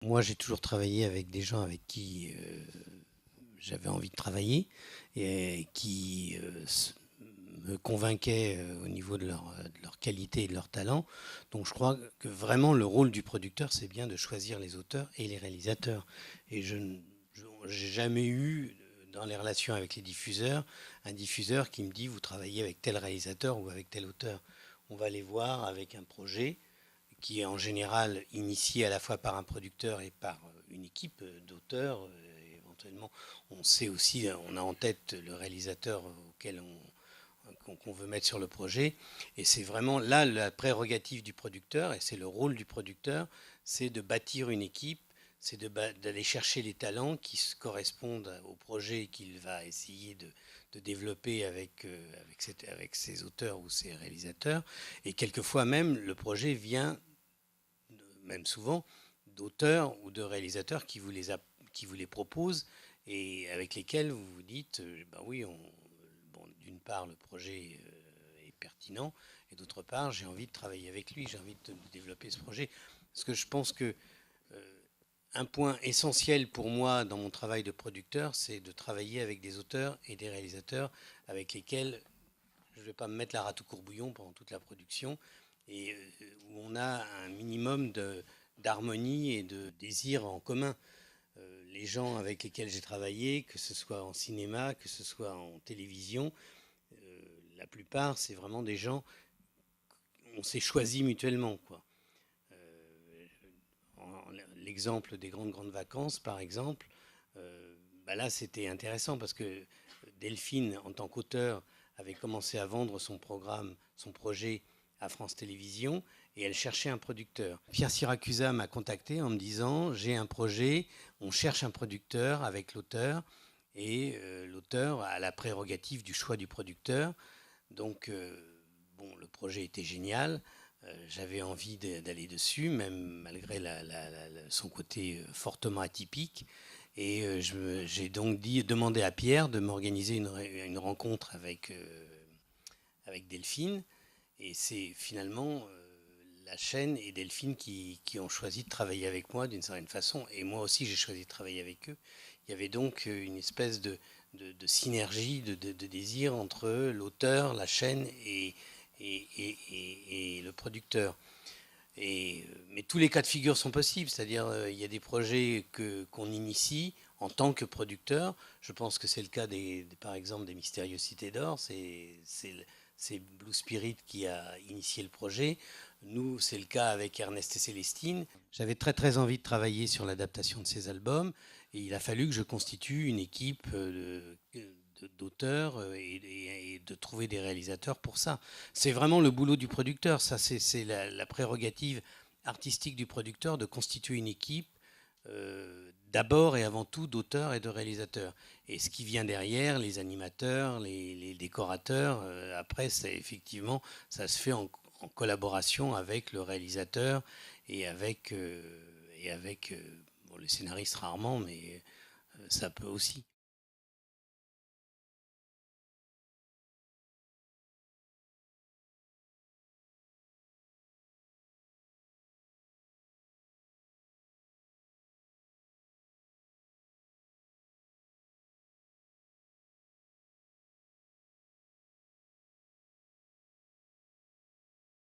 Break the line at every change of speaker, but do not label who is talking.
Moi, j'ai toujours travaillé avec des gens avec qui j'avais envie de travailler et qui me convainquaient au niveau de leur qualité et de leur talent. Donc je crois que vraiment le rôle du producteur, c'est bien de choisir les auteurs et les réalisateurs. Et je n'ai jamais eu dans les relations avec les diffuseurs un diffuseur qui me dit vous travaillez avec tel réalisateur ou avec tel auteur. On va les voir avec un projet qui est en général initié à la fois par un producteur et par une équipe d'auteurs. Éventuellement, on sait aussi, on a en tête le réalisateur auquel qu'on veut mettre sur le projet. Et c'est vraiment là la prérogative du producteur, et c'est le rôle du producteur, c'est de bâtir une équipe, c'est d'aller chercher les talents qui correspondent au projet qu'il va essayer de développer avec ses auteurs ou ses réalisateurs. Et quelquefois même, le projet vient même souvent, d'auteurs ou de réalisateurs qui vous les proposent et avec lesquels vous vous dites, ben oui, bon, d'une part, le projet est pertinent, et d'autre part, j'ai envie de travailler avec lui, j'ai envie de développer ce projet. Parce que je pense que un point essentiel pour moi dans mon travail de producteur, c'est de travailler avec des auteurs et des réalisateurs avec lesquels je ne vais pas me mettre la rate au courbouillon pendant toute la production, et où on a un minimum d'harmonie et de désir en commun. Les gens avec lesquels j'ai travaillé, que ce soit en cinéma, que ce soit en télévision, la plupart, c'est vraiment des gens, on s'est choisis mutuellement, quoi. L'exemple des grandes vacances, par exemple, bah là, c'était intéressant parce que Delphine, en tant qu'auteur, avait commencé à vendre son programme, son projet à France Télévisions, et elle cherchait un producteur. Pierre Siracusa m'a contacté en me disant j'ai un projet, on cherche un producteur avec l'auteur, et l'auteur a la prérogative du choix du producteur. Donc, bon, le projet était génial. J'avais envie d'aller dessus, même malgré son côté fortement atypique. Et j'ai donc demandé à Pierre de m'organiser une rencontre avec Delphine. Et c'est finalement la chaîne et Delphine qui ont choisi de travailler avec moi d'une certaine façon. Et moi aussi, j'ai choisi de travailler avec eux. Il y avait donc une espèce de synergie, de désir entre l'auteur, la chaîne et le producteur. Mais tous les cas de figure sont possibles, c'est-à-dire il y a des projets qu'on initie en tant que producteur. Je pense que c'est le cas par exemple des Mystérieuses Cités d'Or. C'est Blue Spirit qui a initié le projet. Nous, c'est le cas avec Ernest et Célestine. J'avais très envie de travailler sur l'adaptation de ces albums, et il a fallu que je constitue une équipe d'auteurs et de trouver des réalisateurs pour ça. C'est vraiment le boulot du producteur, ça c'est la prérogative artistique du producteur de constituer une équipe d'abord et avant tout d'auteurs et de réalisateurs. Et ce qui vient derrière, les animateurs, les décorateurs, après, c'est effectivement, ça se fait en collaboration avec le réalisateur et avec bon, le scénariste rarement, mais ça peut aussi.